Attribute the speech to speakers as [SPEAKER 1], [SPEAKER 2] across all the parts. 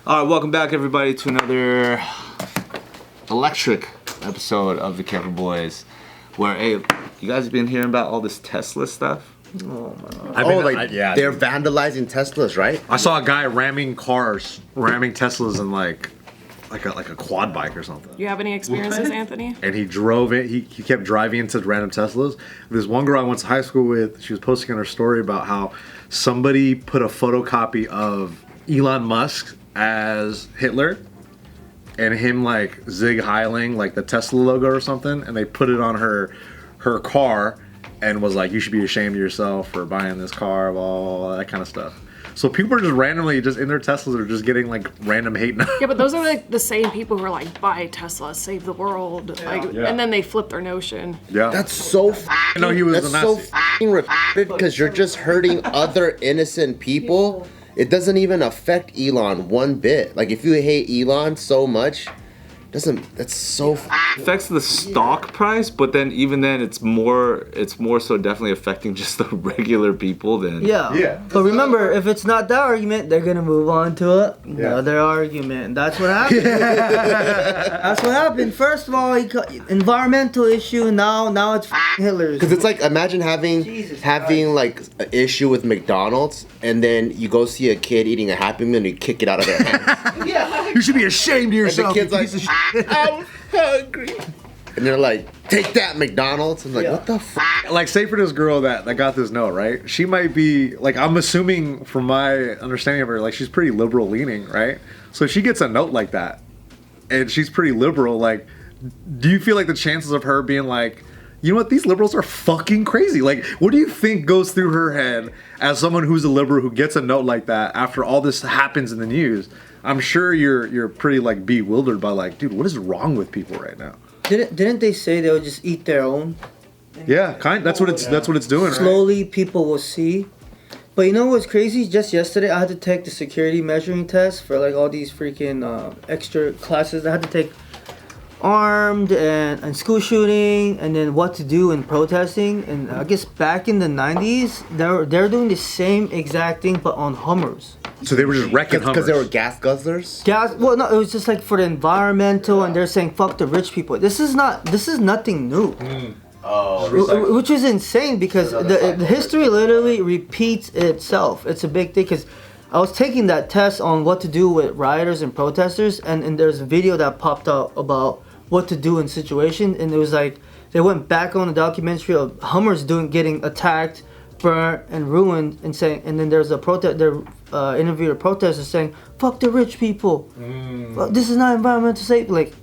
[SPEAKER 1] All right, welcome back, everybody, to another electric episode of the Careful Boys. Where, hey, you guys have been hearing about all this Tesla stuff?
[SPEAKER 2] Oh my God. They're vandalizing Teslas, right?
[SPEAKER 3] I saw a guy ramming Teslas in like a quad bike or something.
[SPEAKER 4] You have any experiences, Anthony?
[SPEAKER 3] And he drove it. He kept driving into random Teslas. There's one girl I went to high school with. She was posting on her story about how somebody put a photocopy of Elon Musk as Hitler, and him like Zig Heiling like the Tesla logo or something, and they put it on her car, and was like, "You should be ashamed of yourself for buying this car," all that kind of stuff. So people are just randomly just in their Teslas are just getting like random hate.
[SPEAKER 4] Yeah, but those are like the same people who are like, buy Tesla, save the world, and then they flip their notion.
[SPEAKER 3] Yeah,
[SPEAKER 2] that's so.
[SPEAKER 3] I know he was.
[SPEAKER 2] That's so retarded because you're just hurting other innocent people. It doesn't even affect Elon one bit. Like if you hate Elon so much. That's so
[SPEAKER 1] affects the stock price, but then even then it's more so definitely affecting just the regular people then.
[SPEAKER 5] Yeah. But remember, if it's not that argument, they're gonna move on to another argument. That's what happened. That's what happened. First of all, environmental issue. Now it's Hitler's.
[SPEAKER 2] Because it's like imagine having like an issue with McDonald's, and then you go see a kid eating a Happy Meal and you kick it out of their hands.
[SPEAKER 3] You should be ashamed of yourself.
[SPEAKER 2] And the kid's like, I'm hungry. And they're like, take that, McDonald's. I'm like, what the fuck?
[SPEAKER 3] Like, say for this girl that got this note, right? She might be, like, I'm assuming from my understanding of her, like, she's pretty liberal leaning, right? So if she gets a note like that, and she's pretty liberal, like, do you feel like the chances of her being like, you know what, these liberals are fucking crazy? Like, what do you think goes through her head as someone who's a liberal who gets a note like that after all this happens in the news? I'm sure you're pretty like bewildered by like, dude, what is wrong with people right now?
[SPEAKER 5] Didn't they say they would just eat their own?
[SPEAKER 3] Yeah, that's what it's doing.
[SPEAKER 5] Slowly,
[SPEAKER 3] right?
[SPEAKER 5] People will see. But you know what's crazy? Just yesterday, I had to take the security measuring test for like all these freaking extra classes. I had to take armed and school shooting, and then what to do in protesting. And I guess back in the 90s, they're doing the same exact thing, but on Hummers.
[SPEAKER 3] So they were just wrecking Hummers.
[SPEAKER 2] Because they were gas guzzlers?
[SPEAKER 5] Well, no, it was just like for the environmental, and they're saying, fuck the rich people. This is nothing new. Oh. Which is insane because the history literally repeats itself. It's a big thing because I was taking that test on what to do with rioters and protesters, and there's a video that popped up about what to do in situation, and it was like they went back on the documentary of Hummers getting attacked, burnt, and ruined, and then there's a interviewed a protester saying, "Fuck the rich people. This is not environmental safe." Like,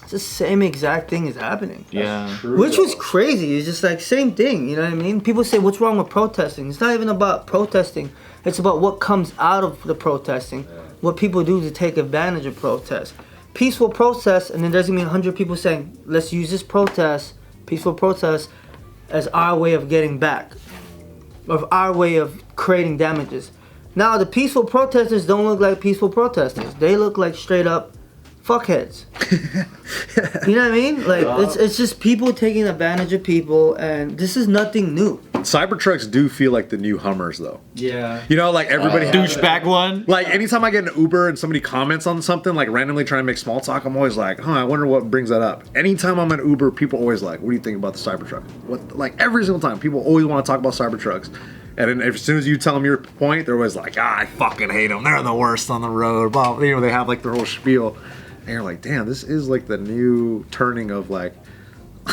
[SPEAKER 5] it's the same exact thing is happening.
[SPEAKER 1] Yeah.
[SPEAKER 5] Which was crazy. It's just like same thing. You know what I mean? People say, "What's wrong with protesting?" It's not even about protesting. It's about what comes out of the protesting, what people do to take advantage of protest. Peaceful protest, and then there's gonna be 100 people saying, "Let's use this peaceful protest, as our way of getting back, of our way of creating damages." Now the peaceful protesters don't look like peaceful protesters. They look like straight up fuckheads. You know what I mean? Like it's just people taking advantage of people, and this is nothing new.
[SPEAKER 3] Cybertrucks do feel like the new Hummers, though.
[SPEAKER 5] Yeah.
[SPEAKER 3] You know, like everybody
[SPEAKER 1] douchebag one.
[SPEAKER 3] Like anytime I get an Uber and somebody comments on something, like randomly trying to make small talk, I'm always like, I wonder what brings that up. Anytime I'm in Uber, people always like, what do you think about the Cybertruck? Like every single time, people always want to talk about Cybertrucks. And then as soon as you tell them your point, they're always like, I fucking hate them. They're the worst on the road. Blah. You know, they have like their whole spiel. And you're like, damn, this is like the new turning of like,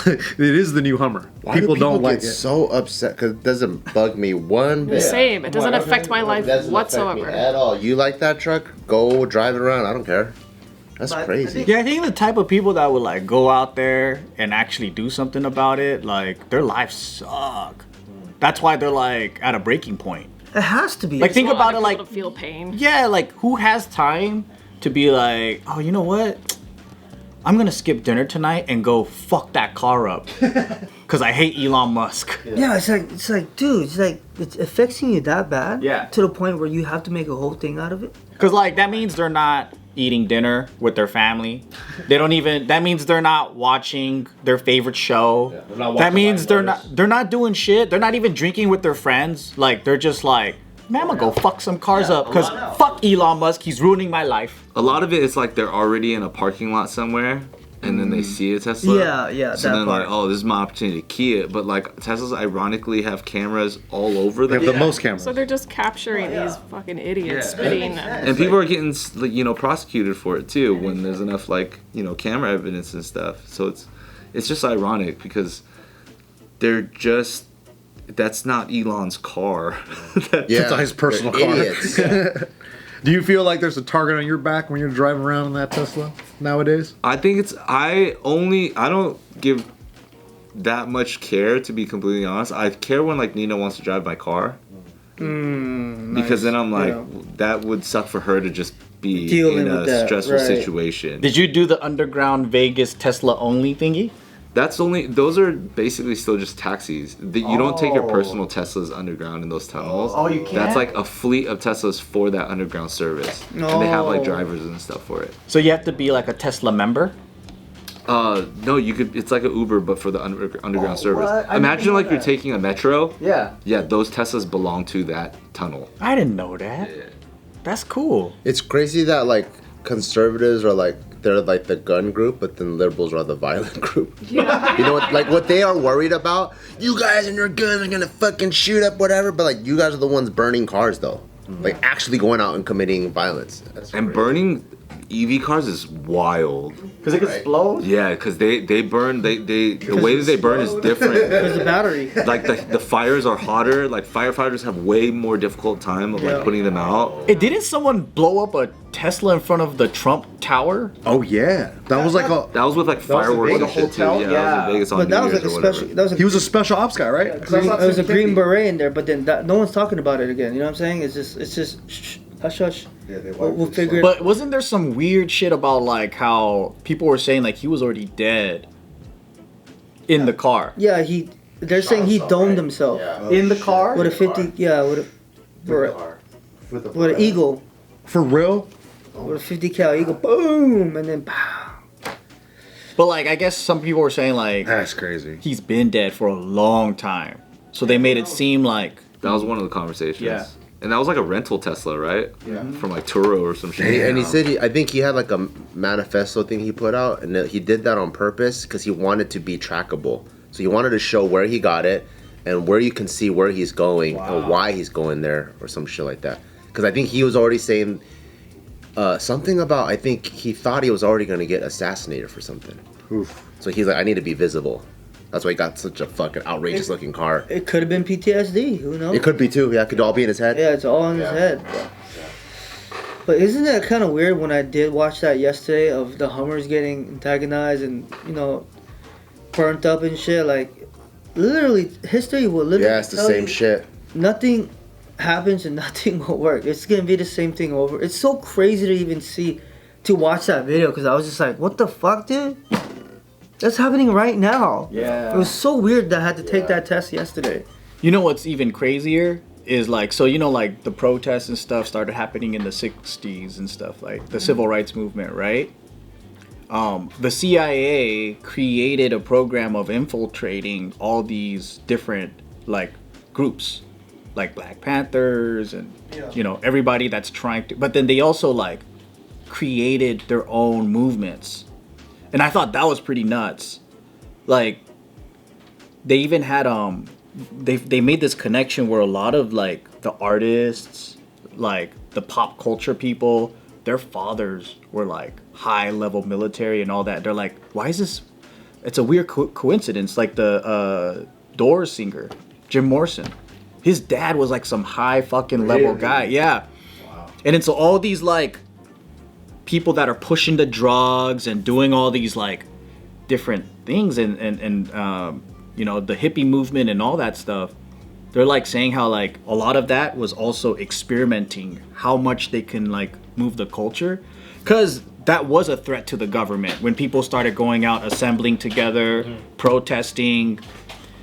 [SPEAKER 3] it is the new Hummer.
[SPEAKER 2] Why
[SPEAKER 3] people
[SPEAKER 2] do
[SPEAKER 3] don't like
[SPEAKER 2] get
[SPEAKER 3] it.
[SPEAKER 2] so upset because it doesn't bug me one bit.
[SPEAKER 4] Same. It doesn't affect my life whatsoever.
[SPEAKER 2] Affect me at all. You like that truck? Go drive it around. I don't care. That's crazy.
[SPEAKER 6] Yeah, I think the type of people that would like go out there and actually do something about it, like their lives suck. That's why they're like at a breaking point.
[SPEAKER 5] It has to be.
[SPEAKER 6] Like think about it, like
[SPEAKER 4] to feel pain.
[SPEAKER 6] Yeah, like who has time to be like, oh, you know what? I'm gonna skip dinner tonight and go fuck that car up because I hate Elon Musk.
[SPEAKER 5] Yeah, it's like, dude, it's affecting you that bad.
[SPEAKER 6] Yeah.
[SPEAKER 5] To the point where you have to make a whole thing out of it.
[SPEAKER 6] Because like that means they're not eating dinner with their family. That means they're not watching their favorite show. That means they're not doing shit. They're not even drinking with their friends. Like they're just like man, I'm gonna go fuck some cars up because fuck Elon Musk, he's ruining my life.
[SPEAKER 1] A lot of it is like they're already in a parking lot somewhere, and then they see a Tesla.
[SPEAKER 5] Yeah,
[SPEAKER 1] So
[SPEAKER 5] that
[SPEAKER 1] then
[SPEAKER 5] part.
[SPEAKER 1] like, oh, this is my opportunity to key it. But like Teslas, ironically, have cameras all over
[SPEAKER 3] They
[SPEAKER 1] them.
[SPEAKER 3] have the most cameras.
[SPEAKER 4] So they're just capturing these fucking idiots spitting.
[SPEAKER 1] And people are getting like, prosecuted for it too when there's enough like camera evidence and stuff. So it's just ironic because that's not Elon's car.
[SPEAKER 2] Yeah,
[SPEAKER 3] That's his personal
[SPEAKER 2] they're
[SPEAKER 3] car.
[SPEAKER 2] idiots.
[SPEAKER 3] Do you feel like there's a target on your back when you're driving around in that Tesla nowadays?
[SPEAKER 1] I think I don't give that much care, to be completely honest. I care when like Nina wants to drive my car. Because then I'm like, that would suck for her to just be
[SPEAKER 5] Dealing
[SPEAKER 1] in
[SPEAKER 5] with
[SPEAKER 1] a
[SPEAKER 5] that,
[SPEAKER 1] stressful
[SPEAKER 5] right.
[SPEAKER 1] situation.
[SPEAKER 6] Did you do the underground Vegas Tesla only thingy?
[SPEAKER 1] Those are basically still just taxis. You don't take your personal Teslas underground in those tunnels.
[SPEAKER 6] Oh, you can't?
[SPEAKER 1] That's like a fleet of Teslas for that underground service. And they have like
[SPEAKER 5] Oh.
[SPEAKER 1] drivers and stuff for it.
[SPEAKER 6] So you have to be like a Tesla member?
[SPEAKER 1] No, it's like an Uber but for the underground service.
[SPEAKER 5] what? I
[SPEAKER 1] Imagine
[SPEAKER 5] didn't know
[SPEAKER 1] like you're
[SPEAKER 5] that.
[SPEAKER 1] taking a metro.
[SPEAKER 6] Yeah.
[SPEAKER 1] Yeah, those Teslas belong to that tunnel.
[SPEAKER 6] I didn't know that. That's cool.
[SPEAKER 2] It's crazy that like conservatives are like they're like the gun group, but then liberals are the violent group. Yeah. You know what? Like what they are worried about. You guys and your guns are gonna fucking shoot up whatever, but like you guys are the ones burning cars though. Like actually going out and committing violence. That's
[SPEAKER 1] And
[SPEAKER 2] crazy.
[SPEAKER 1] burning EV cars is wild.
[SPEAKER 6] Because it can explode?
[SPEAKER 1] Yeah, because they burn the way that they burn is different.
[SPEAKER 5] There's a battery.
[SPEAKER 1] Like the fires are hotter. Like firefighters have way more difficult time of like
[SPEAKER 5] Yeah.
[SPEAKER 1] putting them out.
[SPEAKER 6] Hey, didn't someone blow up a Tesla in front of the Trump Tower?
[SPEAKER 3] Oh yeah, that was like a.
[SPEAKER 1] That was with like fireworks and shit too.
[SPEAKER 6] hotel?
[SPEAKER 1] Yeah,
[SPEAKER 6] Yeah.
[SPEAKER 1] that was in Vegas on
[SPEAKER 5] But that
[SPEAKER 1] New
[SPEAKER 5] was like
[SPEAKER 1] Year's
[SPEAKER 5] a
[SPEAKER 1] or whatever.
[SPEAKER 5] special. That was a
[SPEAKER 3] He was a special ops guy, right?
[SPEAKER 5] green, it was a green beret in there, but then no one's talking about it again. You know what I'm saying? It's just shh, hush hush.
[SPEAKER 2] Yeah, they
[SPEAKER 5] We'll figure it.
[SPEAKER 6] But wasn't there some weird shit about like how people were saying like he was already dead in the car?
[SPEAKER 5] Yeah, they're saying he domed himself
[SPEAKER 6] In the car?
[SPEAKER 5] with a 50. Yeah, with an eagle,
[SPEAKER 3] For real?
[SPEAKER 5] with a 50 cal eagle. Boom, and then pow.
[SPEAKER 6] But like I guess some people were saying like
[SPEAKER 3] That's crazy.
[SPEAKER 6] he's been dead for a long time. So they made it seem like
[SPEAKER 1] That was one of the conversations.
[SPEAKER 6] Yeah.
[SPEAKER 1] And that was like a rental Tesla, right? Yeah. From like Turo or some shit.
[SPEAKER 2] And he said I think he had like a manifesto thing he put out, and he did that on purpose because he wanted to be trackable. So he wanted to show where he got it and where you can see where he's going and why he's going there or some shit like that. Because I think he was already saying something about, I think he thought he was already going to get assassinated for something.
[SPEAKER 3] Oof.
[SPEAKER 2] So he's like, I need to be visible. That's why he got such a fucking outrageous looking car.
[SPEAKER 5] It could have been PTSD. Who knows?
[SPEAKER 2] It could be too. Yeah, it could all be in his head.
[SPEAKER 5] Yeah, it's all in his head. But isn't that kind of weird when I did watch that yesterday of the Hummers getting antagonized and, burnt up and shit? Like, literally, history will literally
[SPEAKER 2] Yeah, it's the
[SPEAKER 5] tell
[SPEAKER 2] same
[SPEAKER 5] you
[SPEAKER 2] shit.
[SPEAKER 5] nothing happens and nothing will work. It's going to be the same thing over. It's so crazy to even to watch that video because I was just like, what the fuck, dude? That's happening right now.
[SPEAKER 6] Yeah.
[SPEAKER 5] It was so weird that I had to take that test yesterday.
[SPEAKER 6] You know what's even crazier is like like the protests and stuff started happening in the 60s and stuff, like the civil rights movement, right? The CIA created a program of infiltrating all these different like groups, like Black Panthers and everybody that's trying to, but then they also like created their own movements. And I thought that was pretty nuts. Like, they even had they made this connection where a lot of like the artists, like the pop culture people, their fathers were like high level military and all that. They're like, why is this? It's a weird coincidence. Like the Doors singer, Jim Morrison, his dad was like some high fucking level guy. Yeah. Wow. And then so all these like people that are pushing the drugs and doing all these like different things and the hippie movement and all that stuff, they're like saying how like a lot of that was also experimenting how much they can like move the culture, because that was a threat to the government when people started going out assembling together, protesting.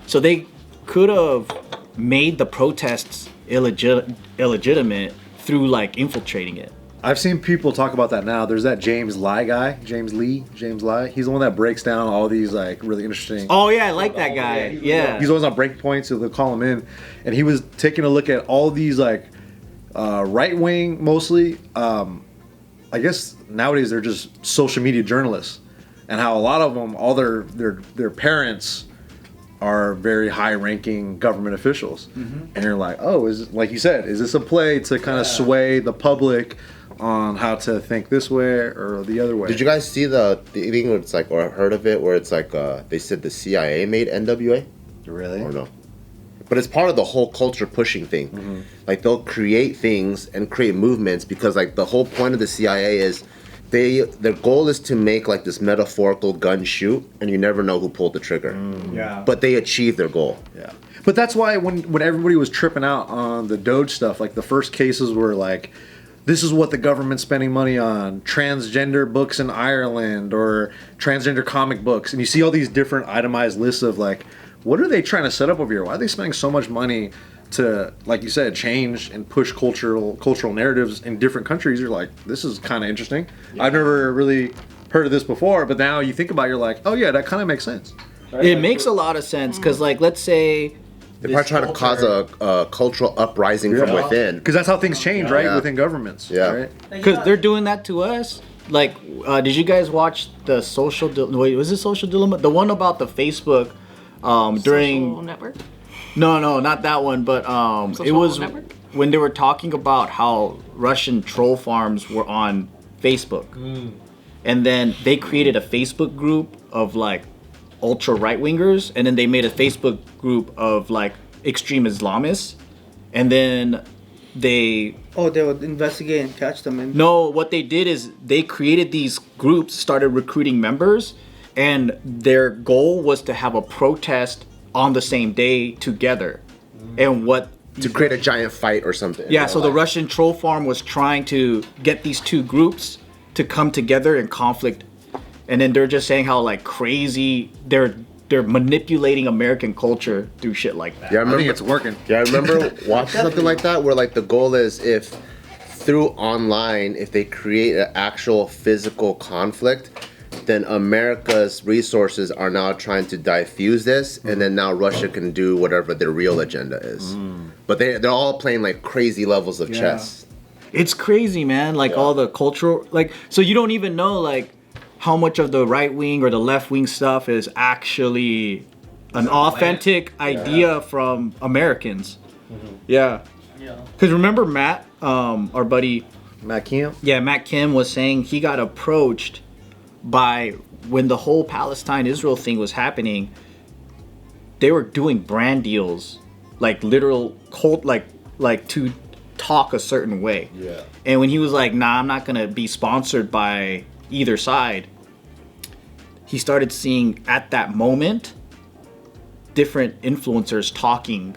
[SPEAKER 6] So they could have made the protests illegitimate through like infiltrating it.
[SPEAKER 3] I've seen people talk about that now. There's that James Lee. He's the one that breaks down all these like really interesting.
[SPEAKER 6] Oh yeah, I like that guy. Yeah.
[SPEAKER 3] He's always on break points, so they'll call him in. And he was taking a look at all these like right wing mostly. I guess nowadays they're just social media journalists, and how a lot of them, all their parents are very high-ranking government officials, and you're like, oh, is it, like you said, is this a play to kind of sway the public on how to think this way or the other way?
[SPEAKER 2] Did you guys see the thing where it's like, or heard of it, where it's like they said the CIA made NWA?
[SPEAKER 3] Really?
[SPEAKER 2] Or no? But it's part of the whole culture pushing thing. Like they'll create things and create movements because like the whole point of the CIA is their goal is to make like this metaphorical gun shoot and you never know who pulled the trigger.
[SPEAKER 6] Yeah.
[SPEAKER 2] But they achieve their goal.
[SPEAKER 3] Yeah. But that's why when everybody was tripping out on the Doge stuff, like the first cases were like, this is what the government's spending money on, transgender books in Ireland or transgender comic books. And you see all these different itemized lists of like, what are they trying to set up over here? Why are they spending so much money to, like you said, change and push cultural narratives in different countries? You're like, this is kind of interesting. Yeah. I've never really heard of this before, but now you think about it, you're like, oh yeah, that kind of makes sense.
[SPEAKER 6] Right? It makes a lot of sense because, like, let's say
[SPEAKER 2] they're probably trying to cause a cultural uprising from within.
[SPEAKER 3] Because that's how things change, right? Within governments.
[SPEAKER 2] Yeah.
[SPEAKER 6] Because they're doing that to us. Like, did you guys watch the wait, was it Social Dilemma? The one about the Facebook during
[SPEAKER 4] Social Network?
[SPEAKER 6] No, not that one, but it was
[SPEAKER 4] Network?
[SPEAKER 6] when they were talking about how Russian troll farms were on Facebook. And then they created a Facebook group of like ultra right-wingers, and then they made a Facebook group of like extreme Islamists, and then they
[SPEAKER 5] would investigate and catch them.
[SPEAKER 6] No, what they did is they created these groups, started recruiting members, and their goal was to have a protest on the same day together. And
[SPEAKER 2] to create a giant fight or something.
[SPEAKER 6] Yeah, so the Russian troll farm was trying to get these two groups to come together in conflict. And then they're just saying how like crazy they're manipulating American culture through shit like that.
[SPEAKER 3] Yeah, I think it's working.
[SPEAKER 2] Yeah, I remember watching something like that where like the goal is if through online, if they create an actual physical conflict, then America's resources are now trying to diffuse this, and then now Russia can do whatever their real agenda is. But they're all playing like crazy levels of chess.
[SPEAKER 6] It's crazy, man. Like all the cultural, like, so you don't even know like how much of the right wing or the left wing stuff is actually an authentic idea from Americans. Yeah. Because remember Matt, our buddy
[SPEAKER 3] Matt Kim?
[SPEAKER 6] Yeah, Matt Kim was saying he got approached by when the whole Palestine-Israel thing was happening. They were doing brand deals, like literal cult, like to talk a certain way. Yeah. And when he was like, "Nah, I'm not gonna be sponsored by either side," he started seeing at that moment different influencers talking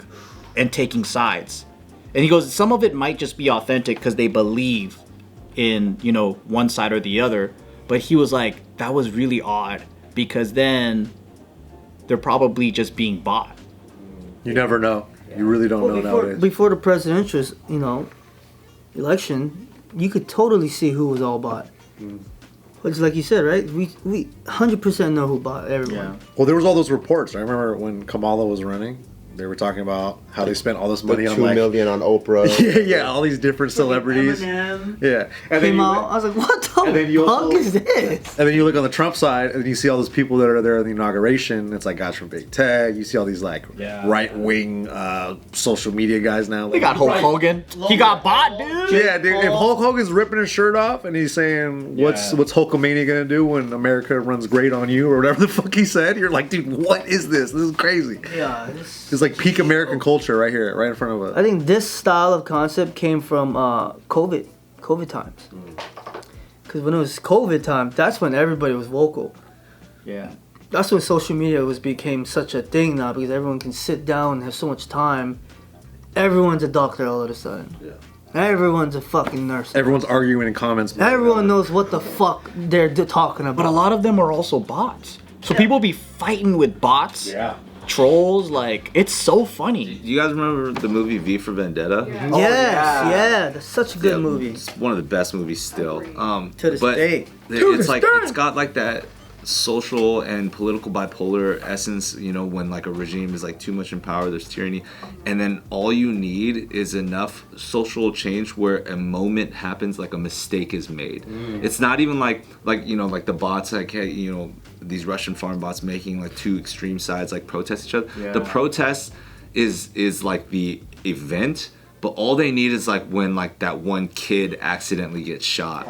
[SPEAKER 6] and taking sides. And he goes, some of it might just be authentic because they believe in, you know, one side or the other. But he was like, that was really odd because then they're probably just being bought.
[SPEAKER 3] You never know. You really don't know nowadays.
[SPEAKER 5] Before the presidential, election, you could totally see who was all bought. Which, like you said, right? We 100% know who bought everyone.
[SPEAKER 3] Yeah. Well, there was all those reports. I remember when Kamala was running. They were talking about how they spent all this money on
[SPEAKER 2] $2 million on Oprah.
[SPEAKER 3] Yeah, all these different celebrities.
[SPEAKER 5] Eminem
[SPEAKER 3] Yeah, and
[SPEAKER 5] came out. I was like, "What the fuck is this?"
[SPEAKER 3] And then you look on the Trump side, and you see all those people that are there at the inauguration. It's like guys from big tech. You see all these like right wing social media guys now.
[SPEAKER 6] They got Hulk Hogan. He got bought, dude.
[SPEAKER 3] Yeah, dude. If Hulk Hogan's ripping his shirt off and he's saying, "What's Hulkamania gonna do when America runs great on you?" or whatever the fuck he said, you're like, "Dude, what is this? This is crazy."
[SPEAKER 5] Yeah,
[SPEAKER 3] it's like peak American culture right here, right in front of us.
[SPEAKER 5] I think this style of concept came from COVID times. Because when it was COVID time, that's when everybody was vocal.
[SPEAKER 6] Yeah.
[SPEAKER 5] That's when social media became such a thing now because everyone can sit down and have so much time. Everyone's a doctor all of a sudden. Yeah. Everyone's a fucking nurse.
[SPEAKER 3] Everyone's arguing in comments.
[SPEAKER 5] Everyone knows what the fuck they're talking about.
[SPEAKER 6] But a lot of them are also bots. So people be fighting with bots.
[SPEAKER 3] Yeah.
[SPEAKER 6] Trolls, like, it's so funny.
[SPEAKER 1] Do you guys remember the movie V for Vendetta?
[SPEAKER 5] Yes, yeah, that's such a good movie.
[SPEAKER 1] It's one of the best movies still.
[SPEAKER 5] To this day.
[SPEAKER 1] It's like it's got like that social and political bipolar essence, you know, when like a regime is like too much in power, there's tyranny, and then all you need is enough social change where a moment happens, like a mistake is made. It's not even like you know, like the bots, like, hey, you know, these Russian farm bots making like two extreme sides like protest each other. The protest is like the event, but all they need is like when like that one kid accidentally gets shot.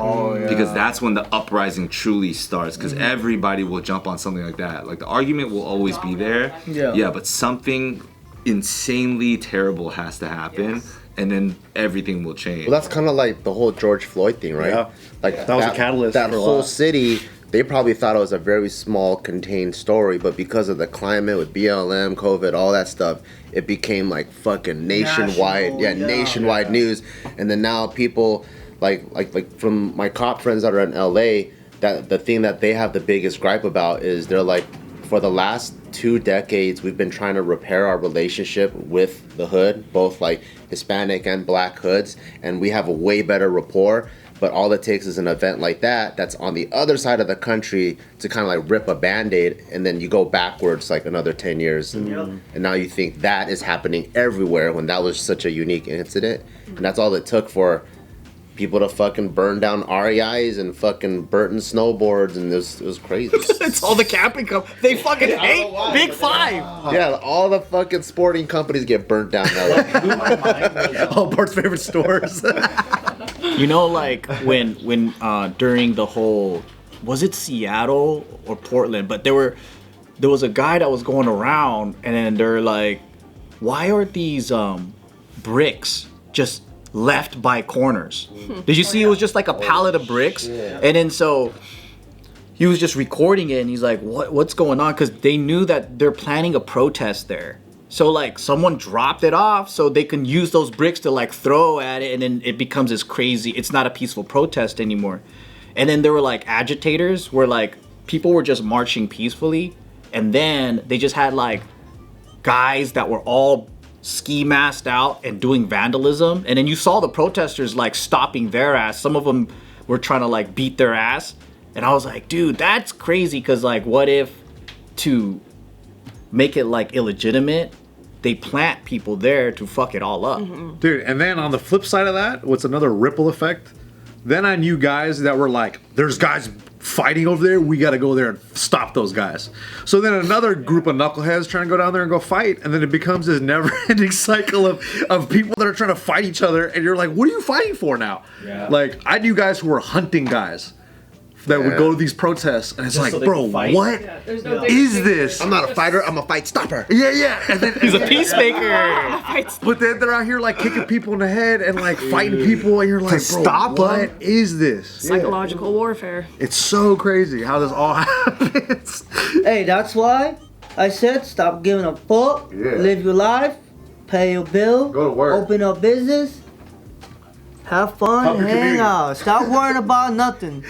[SPEAKER 1] Because that's when the uprising truly starts, because everybody will jump on something like that. Like the argument will always be there, but something insanely terrible has to happen, and then everything will change.
[SPEAKER 2] Well, that's kind of like the whole George Floyd thing, right? Like
[SPEAKER 3] that was a catalyst.
[SPEAKER 2] That
[SPEAKER 3] for a
[SPEAKER 2] whole
[SPEAKER 3] lot.
[SPEAKER 2] city, they probably thought it was a very small, contained story, but because of the climate with BLM, COVID, all that stuff, it became like fucking nationwide, nationwide news. And then now people, like from my cop friends that are in LA, that the thing that they have the biggest gripe about is they're like, for the last 2 decades, we've been trying to repair our relationship with the hood, both like Hispanic and black hoods, and we have a way better rapport. But all it takes is an event like that that's on the other side of the country to kind of like rip a Band-Aid, and then you go backwards like another 10 years. And now you think that is happening everywhere when that was such a unique incident. And that's all it took for people to fucking burn down REIs and fucking Burton snowboards, and it was crazy.
[SPEAKER 6] It's all the camping companies. They fucking hate Big Five.
[SPEAKER 2] Yeah, all the fucking sporting companies get burnt down now.
[SPEAKER 3] All Bart's favorite stores.
[SPEAKER 6] You know, like when during the whole, was it Seattle or Portland? But there was a guy that was going around, and then they're like, why are these bricks just left by corners? Did you see? It was just like a pallet of bricks, and then so he was just recording it, and he's like, what's going on? Because they knew that they're planning a protest there. So like someone dropped it off so they can use those bricks to like throw at it, and then it becomes this crazy, it's not a peaceful protest anymore. And then there were like agitators where like people were just marching peacefully, and then they just had like guys that were all ski masked out and doing vandalism, and then you saw the protesters like stopping their ass. Some of them were trying to like beat their ass, and I was like, dude, that's crazy, because like what if to make it like illegitimate, they plant people there to fuck it all up.
[SPEAKER 3] Dude, and then on the flip side of that, what's another ripple effect? Then I knew guys that were like, there's guys fighting over there, we gotta go there and stop those guys. So then another group of knuckleheads trying to go down there and go fight, and then it becomes this never-ending cycle of people that are trying to fight each other, and you're like, what are you fighting for now? Like, I knew guys who were hunting guys that would go to these protests, and it's just like, so bro, what is this?
[SPEAKER 2] I'm not a fighter, I'm a fight stopper.
[SPEAKER 3] Yeah. And then
[SPEAKER 6] He's a peacemaker.
[SPEAKER 3] But then they're out here like kicking people in the head and like fighting people, and you're like, bro,
[SPEAKER 1] stop
[SPEAKER 3] what is this?
[SPEAKER 4] Psychological warfare.
[SPEAKER 3] It's so crazy how this all happens.
[SPEAKER 5] Hey, that's why I said stop giving a fuck, live your life, pay your bill,
[SPEAKER 2] Go to work.
[SPEAKER 5] open up business, have fun,
[SPEAKER 3] Help your
[SPEAKER 5] hang
[SPEAKER 3] community.
[SPEAKER 5] out. Stop worrying about nothing.